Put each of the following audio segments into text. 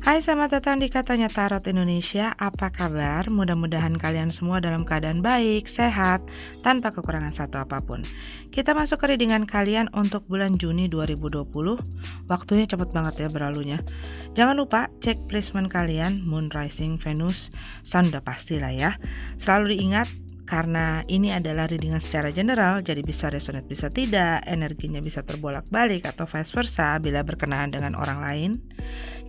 Hai, selamat datang di Katanya Tarot Indonesia. Apa kabar? Mudah-mudahan kalian semua dalam keadaan baik, sehat, tanpa kekurangan satu apapun. Kita masuk ke readingan kalian untuk bulan Juni 2020. Waktunya cepat banget ya berlalunya. Jangan lupa cek placement kalian, Moon, Rising, Venus, Sun udah pasti lah ya. Selalu diingat, karena ini adalah readingan secara general, jadi bisa resonate bisa tidak, energinya bisa terbolak-balik atau vice versa bila berkenaan dengan orang lain.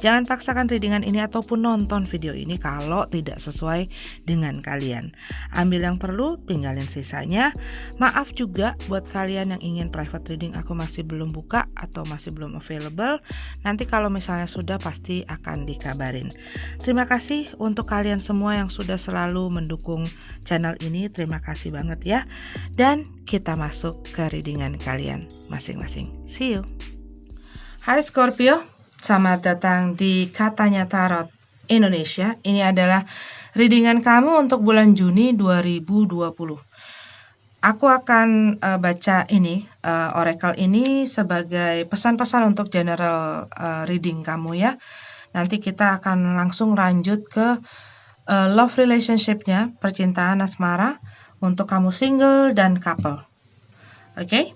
Jangan paksakan readingan ini ataupun nonton video ini kalau tidak sesuai dengan kalian. Ambil yang perlu, tinggalin sisanya. Maaf juga buat kalian yang ingin private reading aku masih belum buka atau masih belum available. Nanti kalau misalnya sudah pasti akan dikabarin. Terima kasih untuk kalian semua yang sudah selalu mendukung channel ini. Terima kasih banget ya. Dan kita masuk ke readingan kalian masing-masing. See you. Hai Scorpio. Selamat datang di Katanya Tarot Indonesia. Ini adalah readingan kamu untuk bulan Juni 2020. Aku akan baca ini, oracle ini sebagai pesan-pesan untuk general reading kamu ya. Nanti kita akan langsung lanjut ke love relationship-nya, percintaan asmara untuk kamu single dan couple. Oke?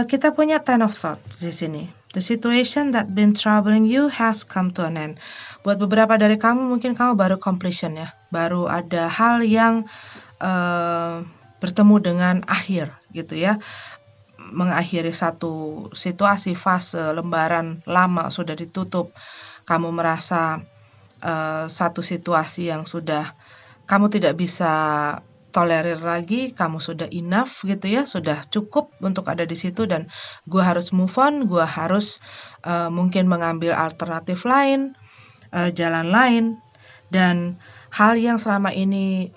Kita punya Ten of Swords di sini. The situation that been troubling you has come to an end. Buat beberapa dari kamu mungkin kamu baru completion ya, baru ada hal yang bertemu dengan akhir gitu ya, mengakhiri satu situasi, fase, lembaran lama sudah ditutup. Kamu merasa satu situasi yang sudah kamu tidak bisa tolerir lagi, kamu sudah enough gitu ya, sudah cukup untuk ada di situ dan gue harus move on, gue harus mungkin mengambil alternatif lain, jalan lain, dan hal yang selama ini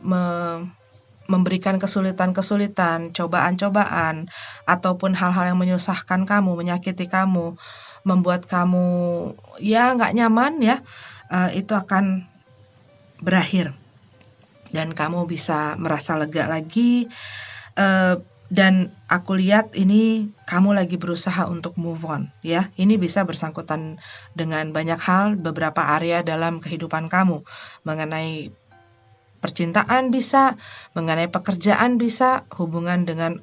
memberikan kesulitan-kesulitan, cobaan-cobaan, ataupun hal-hal yang menyusahkan kamu, menyakiti kamu, membuat kamu ya nggak nyaman ya, itu akan berakhir. Dan kamu bisa merasa lega lagi, dan aku lihat ini kamu lagi berusaha untuk move on ya. Ini bisa bersangkutan dengan banyak hal, beberapa area dalam kehidupan kamu, mengenai percintaan bisa, mengenai pekerjaan bisa, hubungan dengan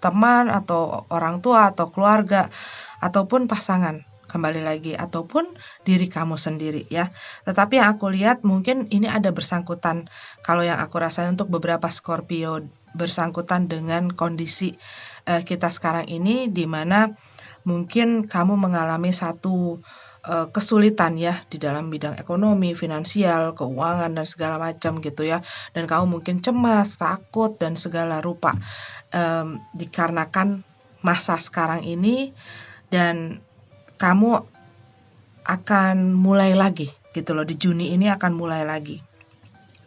teman atau orang tua atau keluarga ataupun pasangan. Kembali lagi, ataupun diri kamu sendiri ya. Tetapi yang aku lihat mungkin ini ada bersangkutan, kalau yang aku rasain untuk beberapa Scorpio, bersangkutan dengan kondisi kita sekarang ini, di mana mungkin kamu mengalami satu kesulitan ya di dalam bidang ekonomi, finansial, keuangan dan segala macam gitu ya. Dan kamu mungkin cemas, takut dan segala rupa dikarenakan masa sekarang ini, dan kamu akan mulai lagi gitu loh, di Juni ini akan mulai lagi.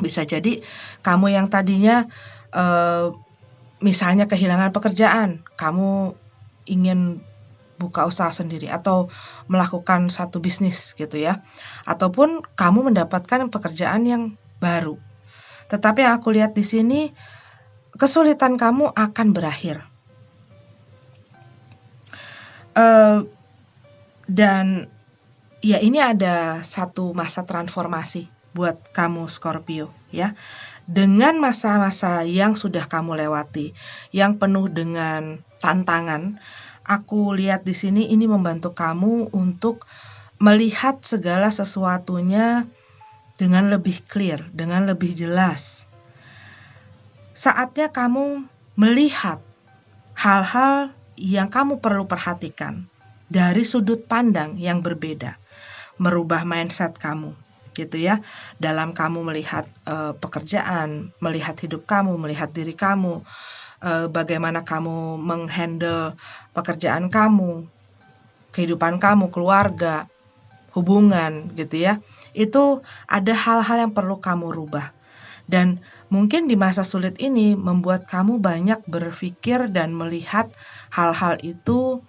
Bisa jadi kamu yang tadinya misalnya kehilangan pekerjaan, kamu ingin buka usaha sendiri atau melakukan satu bisnis gitu ya, ataupun kamu mendapatkan pekerjaan yang baru. Tetapi yang aku lihat di sini, kesulitan kamu akan berakhir. Dan ya ini ada satu masa transformasi buat kamu Scorpio ya. Dengan masa-masa yang sudah kamu lewati, yang penuh dengan tantangan, aku lihat di sini ini membantu kamu untuk melihat segala sesuatunya dengan lebih clear, dengan lebih jelas. Saatnya kamu melihat hal-hal yang kamu perlu perhatikan dari sudut pandang yang berbeda, merubah mindset kamu gitu ya, dalam kamu melihat pekerjaan, melihat hidup kamu, melihat diri kamu, bagaimana kamu menghandle pekerjaan kamu, kehidupan kamu, keluarga, hubungan gitu ya. Itu ada hal-hal yang perlu kamu rubah, dan mungkin di masa sulit ini membuat kamu banyak berpikir dan melihat hal-hal itu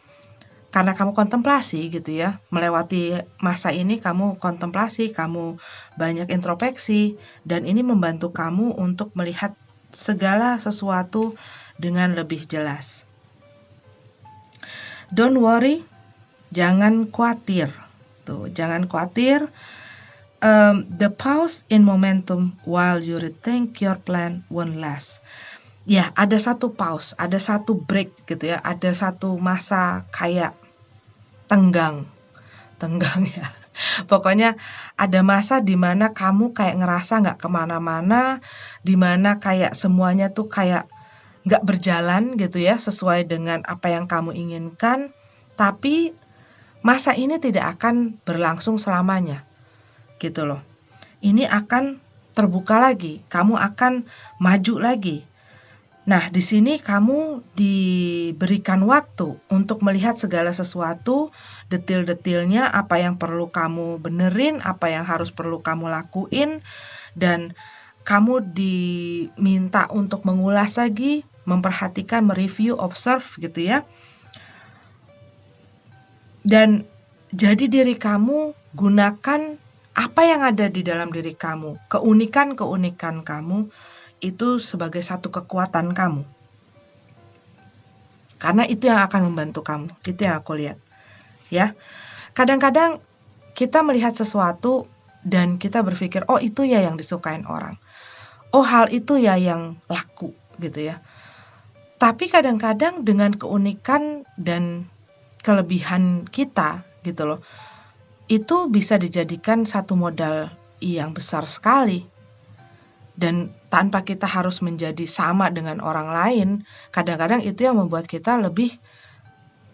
karena kamu kontemplasi gitu ya. Melewati masa ini kamu kontemplasi, kamu banyak introspeksi, dan ini membantu kamu untuk melihat segala sesuatu dengan lebih jelas. Don't worry, jangan khawatir. gitu. Jangan khawatir. The pause in momentum while you rethink your plan won't last. Ya, ada satu pause, ada satu break gitu ya, ada satu masa kayak tenggang ya. Pokoknya ada masa dimana kamu kayak ngerasa nggak kemana-mana, dimana kayak semuanya tuh kayak nggak berjalan gitu ya, sesuai dengan apa yang kamu inginkan. Tapi masa ini tidak akan berlangsung selamanya. Gitu loh. Ini akan terbuka lagi, kamu akan maju lagi. Nah, di sini kamu diberikan waktu untuk melihat segala sesuatu, detil-detilnya, apa yang perlu kamu benerin, apa yang harus perlu kamu lakuin, dan kamu diminta untuk mengulas lagi, memperhatikan, mereview, observe gitu ya. Dan jadi diri kamu, gunakan apa yang ada di dalam diri kamu, keunikan-keunikan kamu, itu sebagai satu kekuatan kamu. Karena itu yang akan membantu kamu, itu yang aku lihat. Ya, kadang-kadang kita melihat sesuatu dan kita berpikir, oh itu ya yang disukain orang. Oh hal itu ya yang laku gitu ya. Tapi kadang-kadang dengan keunikan dan kelebihan kita gitu loh, itu bisa dijadikan satu modal yang besar sekali. Dan tanpa kita harus menjadi sama dengan orang lain, kadang-kadang itu yang membuat kita lebih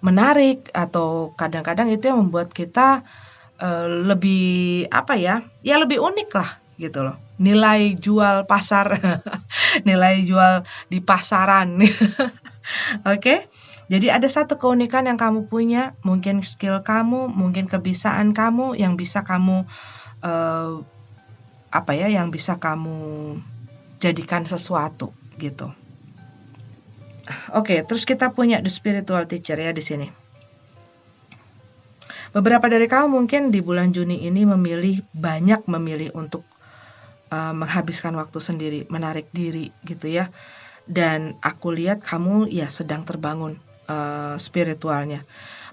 menarik, atau kadang-kadang itu yang membuat kita lebih lebih unik lah gitu loh. Nilai jual pasar, nilai jual di pasaran. Oke? Jadi ada satu keunikan yang kamu punya, mungkin skill kamu, mungkin kebiasaan kamu yang bisa kamu yang bisa kamu jadikan sesuatu gitu. Oke, terus kita punya the spiritual teacher ya di sini. Beberapa dari kamu mungkin di bulan Juni ini banyak memilih untuk menghabiskan waktu sendiri, menarik diri gitu ya. Dan aku lihat kamu ya sedang terbangun spiritualnya.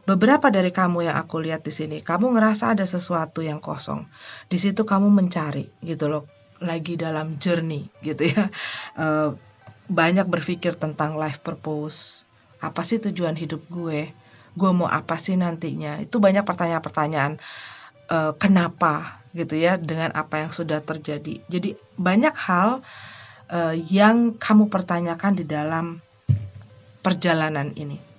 Beberapa dari kamu yang aku lihat di sini, kamu ngerasa ada sesuatu yang kosong. Di situ kamu mencari gitu loh, lagi dalam journey gitu ya. Banyak berpikir tentang life purpose. Apa sih tujuan hidup gue? Gue mau apa sih nantinya? Itu banyak pertanyaan-pertanyaan kenapa gitu ya, dengan apa yang sudah terjadi. Jadi banyak hal yang kamu pertanyakan di dalam perjalanan ini.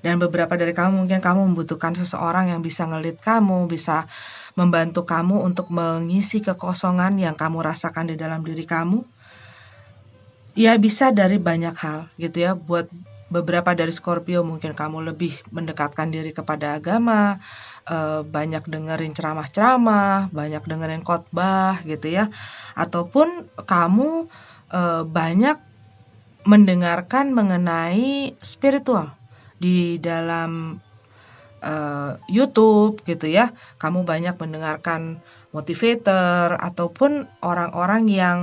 Dan beberapa dari kamu mungkin kamu membutuhkan seseorang yang bisa ngelit kamu, bisa membantu kamu untuk mengisi kekosongan yang kamu rasakan di dalam diri kamu. Ya bisa dari banyak hal gitu ya. Buat beberapa dari Scorpio mungkin kamu lebih mendekatkan diri kepada agama, banyak dengerin ceramah-ceramah, banyak dengerin khotbah gitu ya. Ataupun kamu banyak mendengarkan mengenai spiritual di dalam YouTube gitu ya. Kamu banyak mendengarkan motivator ataupun orang-orang yang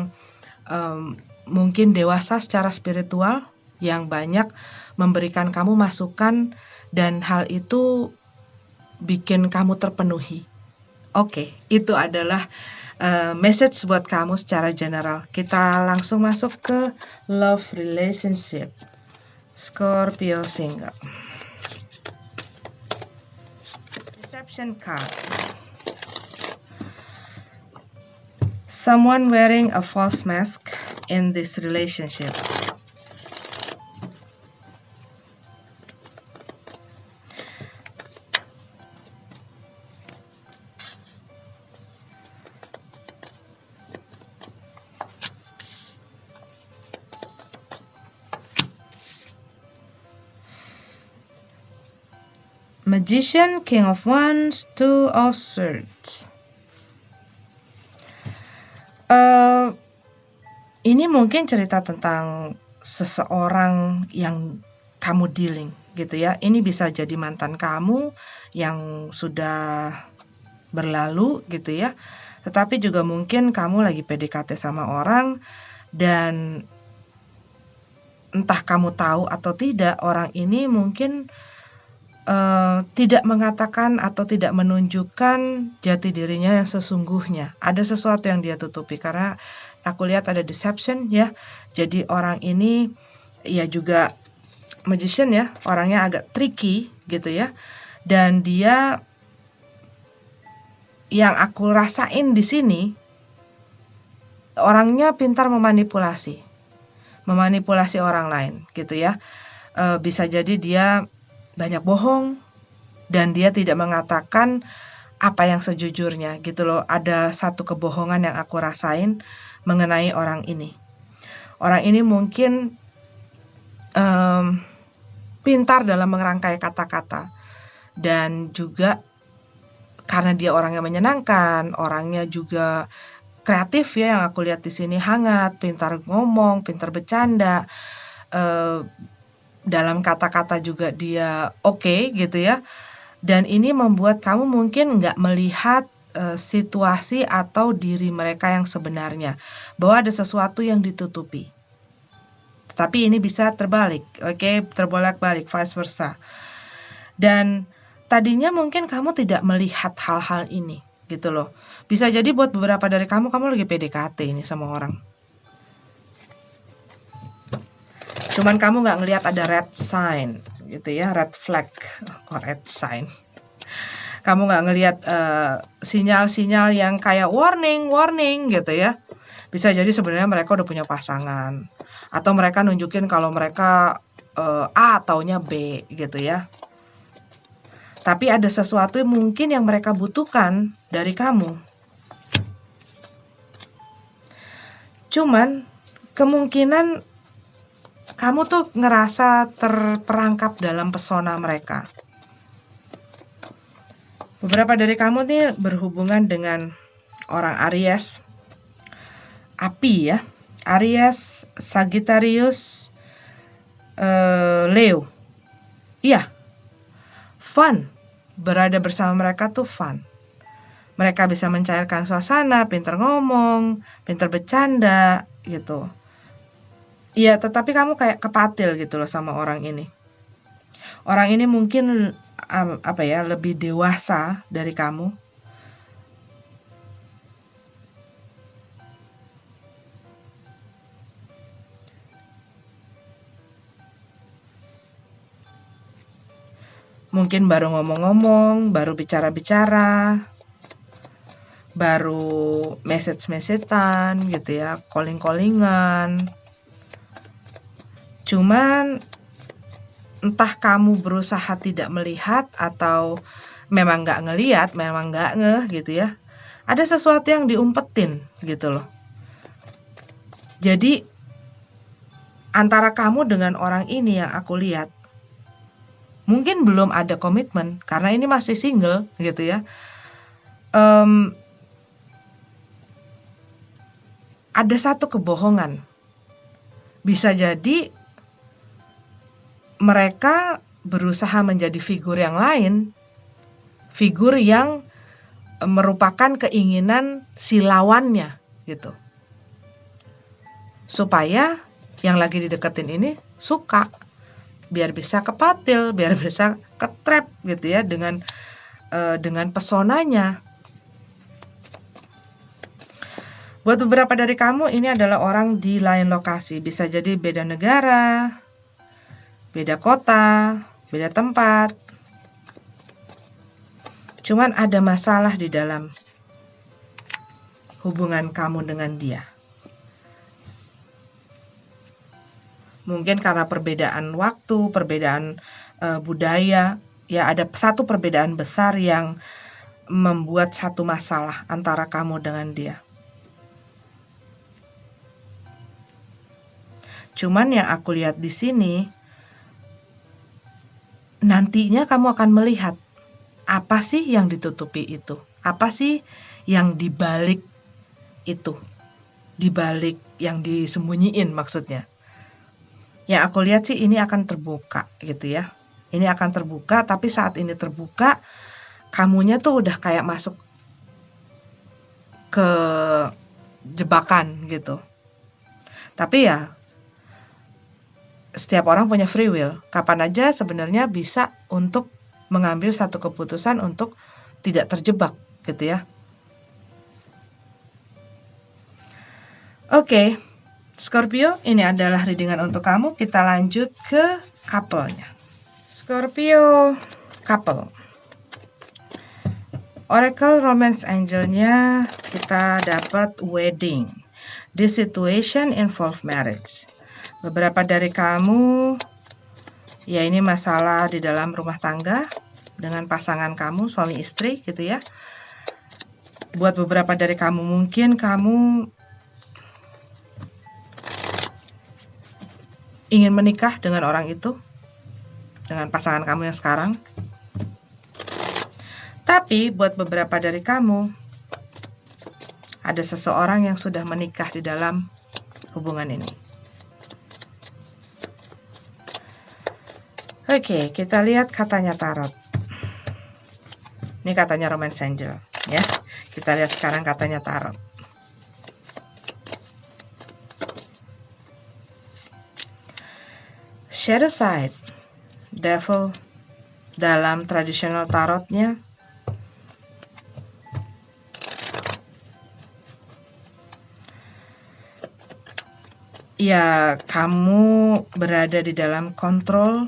mungkin dewasa secara spiritual yang banyak memberikan kamu masukan, dan hal itu bikin kamu terpenuhi. Oke, itu adalah message buat kamu secara general. Kita langsung masuk ke love relationship. Scorpio single. Deception card. Someone wearing a false mask in this relationship. Magician, King of Wands, Two of Swords. Ini mungkin cerita tentang seseorang yang kamu dealing gitu ya. Ini bisa jadi mantan kamu yang sudah berlalu gitu ya. Tetapi juga mungkin kamu lagi PDKT sama orang, dan entah kamu tahu atau tidak, orang ini mungkin tidak mengatakan atau tidak menunjukkan jati dirinya yang sesungguhnya. Ada sesuatu yang dia tutupi karena aku lihat ada deception ya. Jadi orang ini ya juga magician ya, orangnya agak tricky gitu ya. Dan dia yang aku rasain di sini orangnya pintar memanipulasi orang lain gitu ya. Bisa jadi dia banyak bohong dan dia tidak mengatakan apa yang sejujurnya gitu loh. Ada satu kebohongan yang aku rasain mengenai orang ini. Orang ini mungkin pintar dalam merangkai kata-kata dan juga karena dia orangnya menyenangkan, orangnya juga kreatif ya yang aku lihat di sini, hangat, pintar ngomong, pintar bercanda. Dalam kata-kata juga dia oke gitu ya. Dan ini membuat kamu mungkin nggak melihat situasi atau diri mereka yang sebenarnya. Bahwa ada sesuatu yang ditutupi. Tapi ini bisa terbalik, oke? Terbolak-balik, vice versa. Dan tadinya mungkin kamu tidak melihat hal-hal ini gitu loh. Bisa jadi buat beberapa dari kamu lagi PDKT ini sama orang. Cuman kamu nggak ngelihat ada red sign gitu ya, red flag, red sign. Kamu nggak ngelihat sinyal-sinyal yang kayak warning gitu ya. Bisa jadi sebenarnya mereka udah punya pasangan. Atau mereka nunjukin kalau mereka A taunya B gitu ya. Tapi ada sesuatu yang mungkin yang mereka butuhkan dari kamu. Cuman kemungkinan kamu tuh ngerasa terperangkap dalam pesona mereka. Beberapa dari kamu nih berhubungan dengan orang Aries, api ya, Aries, Sagittarius, Leo. Iya, fun, berada bersama mereka tuh fun. Mereka bisa mencairkan suasana, pintar ngomong, pintar bercanda gitu. Iya, tetapi kamu kayak kepatil gitu loh sama orang ini. Orang ini mungkin lebih dewasa dari kamu. Mungkin baru ngomong-ngomong, baru bicara-bicara, baru message-messagean gitu ya, calling-callingan. Cuman entah kamu berusaha tidak melihat atau memang nggak ngelihat, memang nggak ngeh gitu ya. Ada sesuatu yang diumpetin gitu loh. Jadi antara kamu dengan orang ini yang aku lihat, mungkin belum ada komitmen karena ini masih single gitu ya. Ada satu kebohongan. Bisa jadi mereka berusaha menjadi figur yang lain, figur yang merupakan keinginan si lawannya gitu. Supaya yang lagi dideketin ini suka, biar bisa kepatil, biar bisa ketrap gitu ya dengan pesonanya. Buat beberapa dari kamu ini adalah orang di lain lokasi, bisa jadi beda negara, beda kota, beda tempat. Cuman ada masalah di dalam hubungan kamu dengan dia. Mungkin karena perbedaan waktu, perbedaan budaya, ya ada satu perbedaan besar yang membuat satu masalah antara kamu dengan dia. Cuman yang aku lihat di sini, nantinya kamu akan melihat apa sih yang ditutupi itu, apa sih yang dibalik itu, dibalik yang disembunyiin maksudnya. Yang aku lihat sih ini akan terbuka gitu ya. Ini akan terbuka, tapi saat ini terbuka, kamunya tuh udah kayak masuk ke jebakan gitu. Tapi ya setiap orang punya free will. Kapan aja sebenarnya bisa untuk mengambil satu keputusan untuk tidak terjebak gitu ya. Oke, Scorpio, ini adalah readingan untuk kamu. Kita lanjut ke couple-nya. Scorpio couple. Oracle Romance Angel-nya kita dapat wedding. This situation involve marriage. Beberapa dari kamu, ya ini masalah di dalam rumah tangga dengan pasangan kamu, suami istri gitu ya. Buat beberapa dari kamu mungkin kamu ingin menikah dengan orang itu, dengan pasangan kamu yang sekarang. Tapi buat beberapa dari kamu, ada seseorang yang sudah menikah di dalam hubungan ini. Oke, kita lihat katanya tarot. Ini katanya Romance Angel ya. Kita lihat sekarang katanya tarot. Shadow side, devil dalam tradisional tarotnya ya kamu berada di dalam kontrol,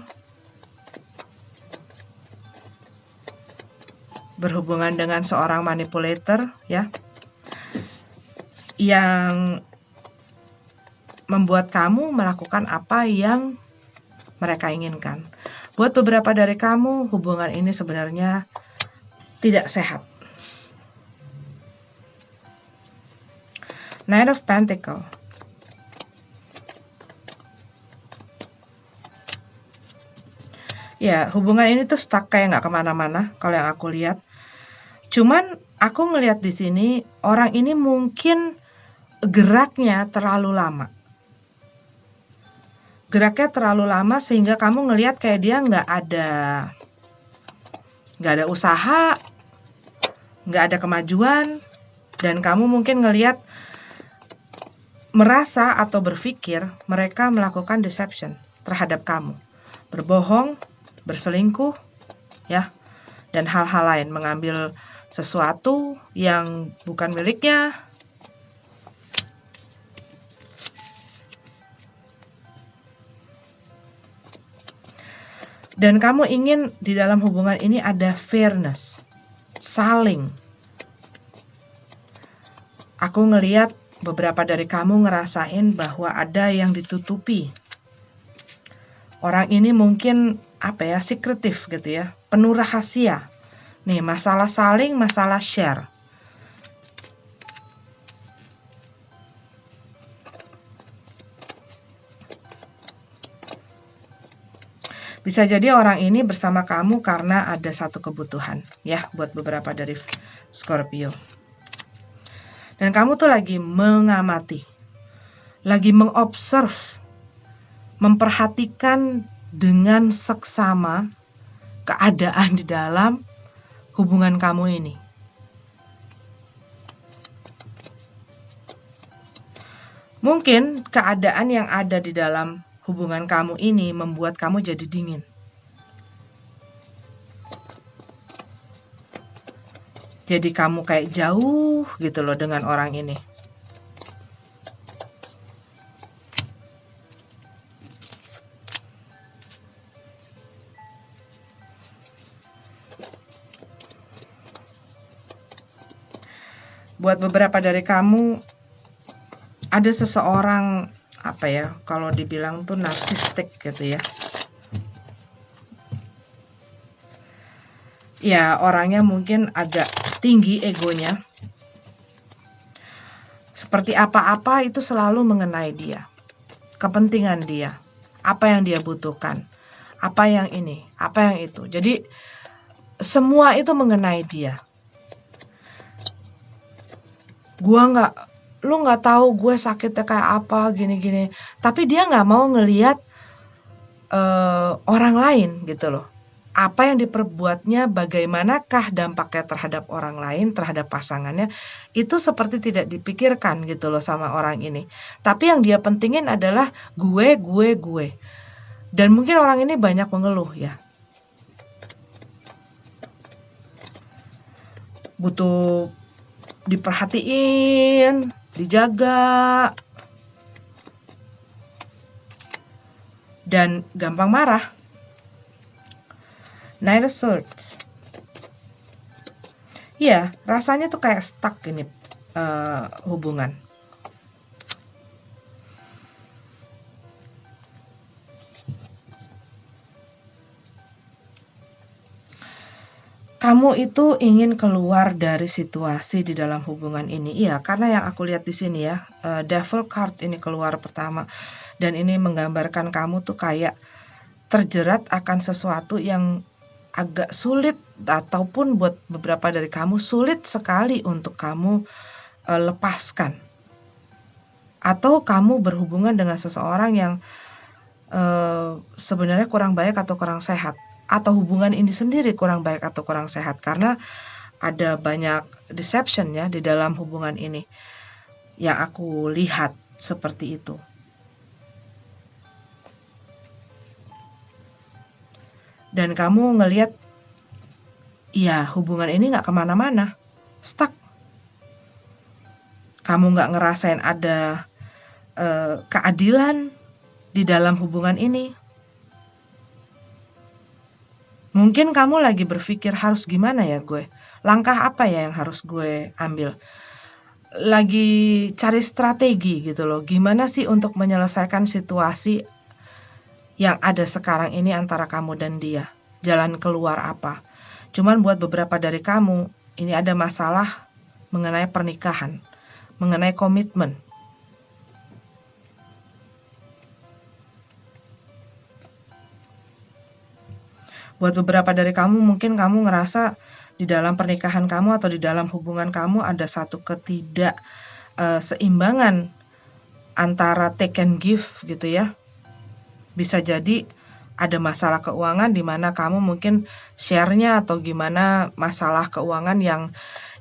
berhubungan dengan seorang manipulator ya, yang membuat kamu melakukan apa yang mereka inginkan. Buat beberapa dari kamu, hubungan ini sebenarnya tidak sehat. Knight of Pentacles. Ya, hubungan ini tuh stuck kayak nggak kemana-mana kalau yang aku lihat. Cuman aku ngelihat di sini orang ini mungkin geraknya terlalu lama. Geraknya terlalu lama sehingga kamu ngelihat kayak dia nggak ada usaha, nggak ada kemajuan, dan kamu mungkin ngelihat merasa atau berpikir mereka melakukan deception terhadap kamu, berbohong, berselingkuh, ya, dan hal-hal lain, mengambil sesuatu yang bukan miliknya. Dan kamu ingin di dalam hubungan ini ada fairness, saling. Aku ngelihat beberapa dari kamu ngerasain bahwa ada yang ditutupi. Orang ini mungkin secretive gitu ya, penuh rahasia. Nih, masalah saling, masalah share. Bisa jadi orang ini bersama kamu karena ada satu kebutuhan ya, buat beberapa dari Scorpio. Dan kamu tuh lagi mengamati, lagi mengobserv, memperhatikan dengan seksama keadaan di dalam hubungan kamu ini. Mungkin keadaan yang ada di dalam hubungan kamu ini membuat kamu jadi dingin. Jadi kamu kayak jauh gitu loh dengan orang ini. Buat beberapa dari kamu, ada seseorang kalau dibilang tuh narsistik gitu ya. Ya, orangnya mungkin agak tinggi egonya. Seperti apa-apa itu selalu mengenai dia. Kepentingan dia. Apa yang dia butuhkan. Apa yang ini, apa yang itu. Jadi, semua itu mengenai dia. Lu nggak tahu gue sakitnya kayak apa, gini-gini. Tapi dia nggak mau ngelihat orang lain gitu loh. Apa yang diperbuatnya, bagaimanakah dampaknya terhadap orang lain, terhadap pasangannya, itu seperti tidak dipikirkan gitu loh sama orang ini. Tapi yang dia pentingin adalah gue. Dan mungkin orang ini banyak mengeluh ya. butuh diperhatiin, dijaga, dan gampang marah. Nine of Swords. Iya, rasanya tuh kayak stuck ini hubungan. Kamu itu ingin keluar dari situasi di dalam hubungan ini. Iya, karena yang aku lihat di sini ya, Devil card ini keluar pertama. Dan ini menggambarkan kamu tuh kayak terjerat akan sesuatu yang agak sulit, ataupun buat beberapa dari kamu sulit sekali untuk kamu lepaskan. Atau kamu berhubungan dengan seseorang yang sebenarnya kurang baik atau kurang sehat. Atau hubungan ini sendiri kurang baik atau kurang sehat, karena ada banyak deception ya di dalam hubungan ini yang aku lihat seperti itu. Dan kamu ngelihat, ya hubungan ini gak kemana-mana, stuck. Kamu gak ngerasain ada keadilan di dalam hubungan ini. Mungkin kamu lagi berpikir harus gimana ya gue? Langkah apa ya yang harus gue ambil? Lagi cari strategi gitu loh. Gimana sih untuk menyelesaikan situasi yang ada sekarang ini antara kamu dan dia? Jalan keluar apa? Cuman buat beberapa dari kamu, ini ada masalah mengenai pernikahan, mengenai komitmen. Buat beberapa dari kamu, mungkin kamu ngerasa di dalam pernikahan kamu atau di dalam hubungan kamu ada satu ketidakseimbangan antara take and give gitu ya. Bisa jadi ada masalah keuangan di mana kamu mungkin share-nya atau gimana masalah keuangan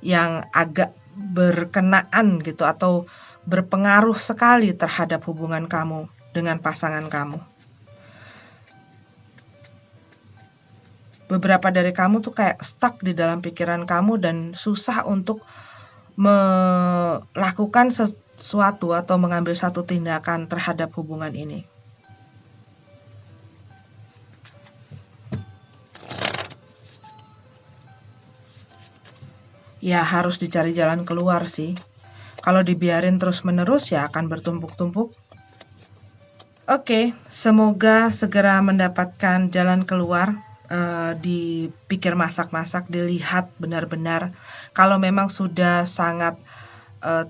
yang agak berkenaan gitu atau berpengaruh sekali terhadap hubungan kamu dengan pasangan kamu. Beberapa dari kamu tuh kayak stuck di dalam pikiran kamu dan susah untuk melakukan sesuatu atau mengambil satu tindakan terhadap hubungan ini. Ya harus dicari jalan keluar sih. Kalau dibiarin terus-menerus ya akan bertumpuk-tumpuk. Oke, semoga segera mendapatkan jalan keluar. Dipikir masak-masak, dilihat benar-benar. Kalau memang sudah sangat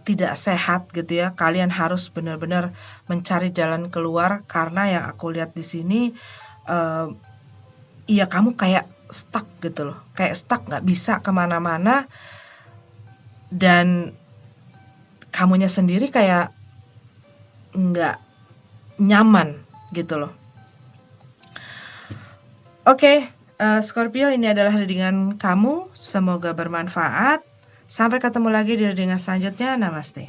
tidak sehat gitu ya, kalian harus benar-benar mencari jalan keluar, karena yang aku lihat di sini iya kamu kayak stuck gitu loh, kayak stuck nggak bisa kemana-mana, dan kamunya sendiri kayak nggak nyaman gitu loh. Oke, Scorpio, ini adalah readingan kamu. Semoga bermanfaat. Sampai ketemu lagi di readingan selanjutnya. Namaste.